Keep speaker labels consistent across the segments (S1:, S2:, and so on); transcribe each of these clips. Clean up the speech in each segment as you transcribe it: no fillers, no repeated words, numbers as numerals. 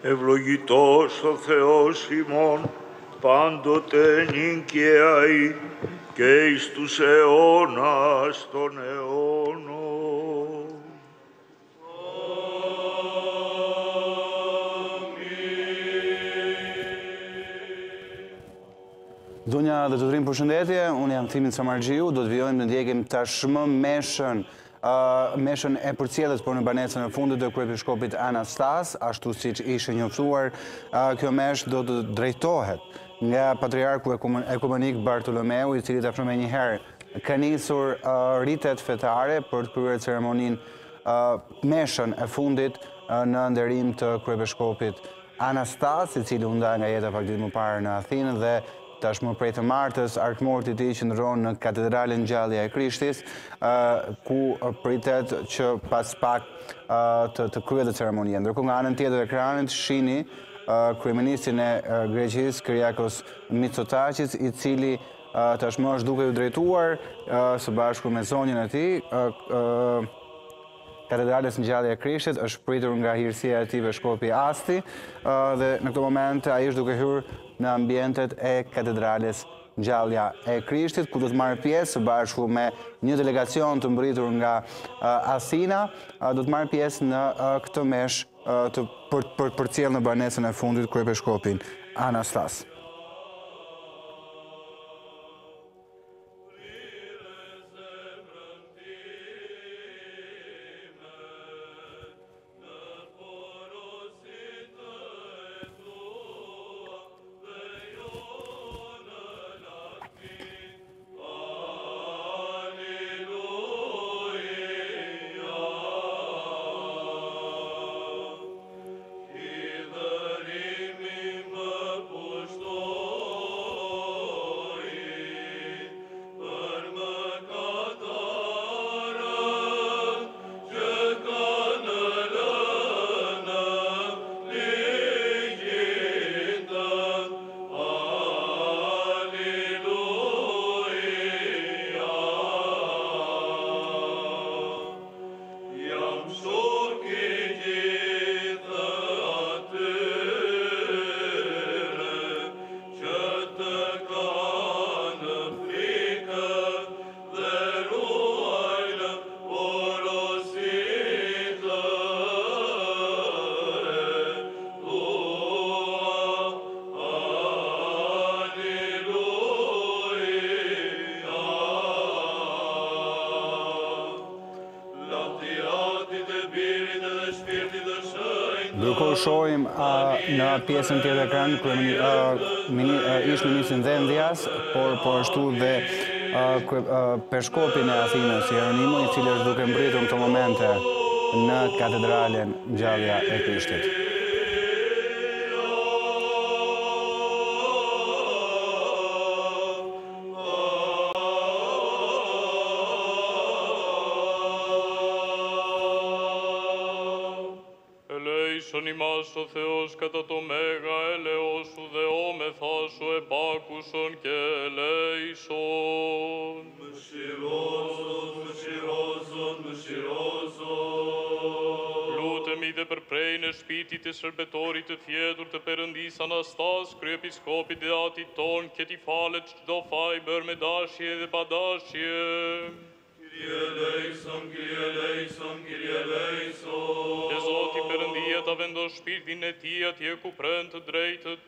S1: Ευλογητός ο Θεός ημών, πάντοτε νικαίοι και εις τους αιώνας των αιώνων.
S2: Dunja dhe të rrimë përshëndetje, unë jam Thimin Samargjiu, do të vjojmë në ndjekim tashmë meshën e përcjellës për në banesën e fundit të kryepiskopit Anastas, ashtu siç ishte njoftuar. Kjo meshë do të drejtohet nga Patriarku Ekumenik Bartolomeu, i cili tashmë menjëherë ka nisur ritet fetare për të kryer ceremoninë meshën e fundit në nderim të kryepiskopit Anastas, i cili u nda nga jeta pak ditë më parë në Athinë dhe tashmë prej të martës arkmorti i tij qëndron në Katedralen Gjallja e Krishtit, ku pritet që pas pak të kryhet ceremonia. Ndërkohë nga anën tjetër e ekranit shihni kryeministin e Greqisë Kyriakos Mitsotakis, i cili tashmë është duke u drejtuar së bashku me zonjën e tij Katedrales Ngjallja e Krishtit. Është pritur nga hirësia e tij Veshkopi Asti dhe në këtë moment ai është duke hyrë në ambientet e Katedrales Ngjallja e Krishtit, ku do të marrë pjesë së bashku me një delegacion të mbërritur nga Athina, do të marrë pjesë në këtë meshë për përcjell në banesën e fundit kryepiskopin Anastas. Ndërkohë shohim në pjesën tjetër ekran ish ministrin Dhendjas, por ashtu dhe Peshkopin e Athinës Hieronimo, i cili është duke mbritur në këto momente në Katedralen Ngjallja e Krishtit.
S3: Ελέησον ημάς ο Θεός κατά το μέγα έλεος σου δεόμεθα σου επάκουσον και ελέησον. Lutemi dhe përprej në shpirtit të shërbetorit të fjetur të Perëndis Anastas, kryepiskopit dhe atit ton, që ti falet çdo faj bërë me dashje dhe pa dashje. Kyrie eleison, Kyrie eleison, Kyrie eleison. Që Zoti Perëndia ta vendos shpirtin e tij atje ku prën të drejtët,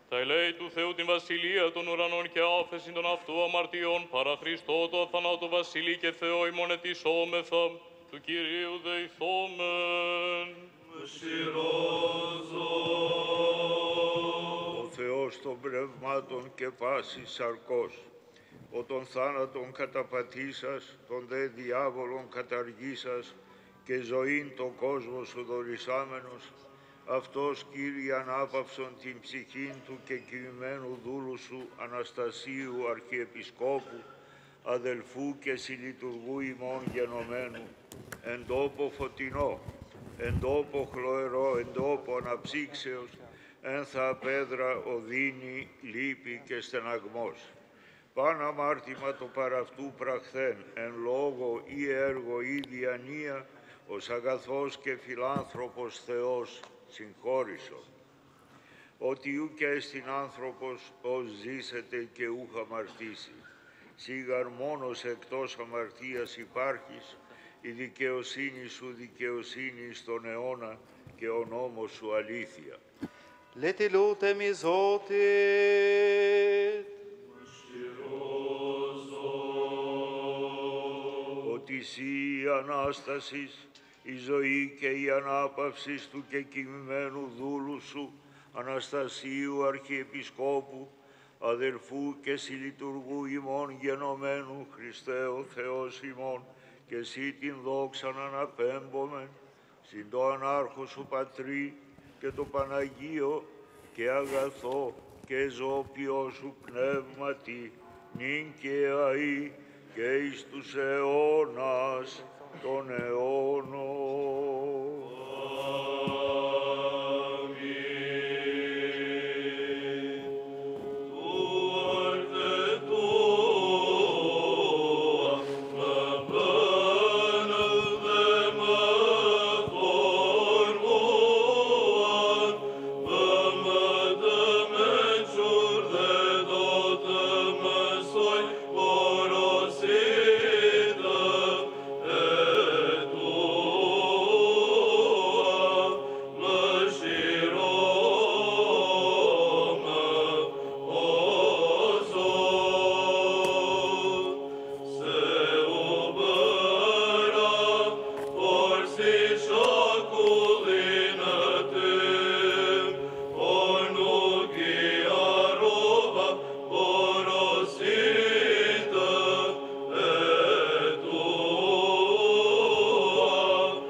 S3: ta e lej tu Theotin Vasilia ton uranon και άφεσιν τον αυτού αμαρτιών παρά Χριστό το αθανάτου Βασιλή και Θεό ημών ετισόμεθα, του Κυρίου δεηθόμεν.
S1: Ο Θεός των πνευμάτων και πάσης σαρκός, ο των θάνατων καταπατήσας, τον δε διάβολων καταργήσας και ζωήν το κόσμο σου δωρησάμενος, αυτός, Κύριε, ανάπαυσον την ψυχήν του και κοιμημένου δούλου σου Αναστασίου Αρχιεπισκόπου, αδελφού και συλλειτουργού ημών γενομένου, εν τόπο φωτεινό, εν τόπο χλωερό, εν τόπο αναψύξεως, ένθα πέδρα οδύνη, λύπη και στεναγμός. Παν αμάρτημα το παραυτού πραχθέν, εν λόγω ή έργο ή διανία, ως αγαθός και φιλάνθρωπος Θεός συγχώρησον. Ότι ουκ έστιν άνθρωπος, ως ζήσετε και ούχ αμαρτήσει. Σίγαρ μόνος εκτός αμαρτίας υπάρχεις, η δικαιοσύνη σου δικαιοσύνη στον αιώνα και ο νόμος σου αλήθεια.
S4: Λέτε λούτεμι Zotit.
S1: Ότι εσύ η Ανάστασης, η ζωή και η ανάπαυση του κεκοιμημένου δούλου σου, Αναστασίου Αρχιεπισκόπου, αδελφού και συλλειτουργού ημών γενομένου, Χριστέ ο Θεός ημών, και εσύ την δόξαν αναπέμπομεν, συν το ανάρχο σου Πατρί και το Παναγίο και αγαθό και ζωοποιό σου πνεύματι, νυν και αεί και εις τους αιώνας των αιώνων.
S3: Soy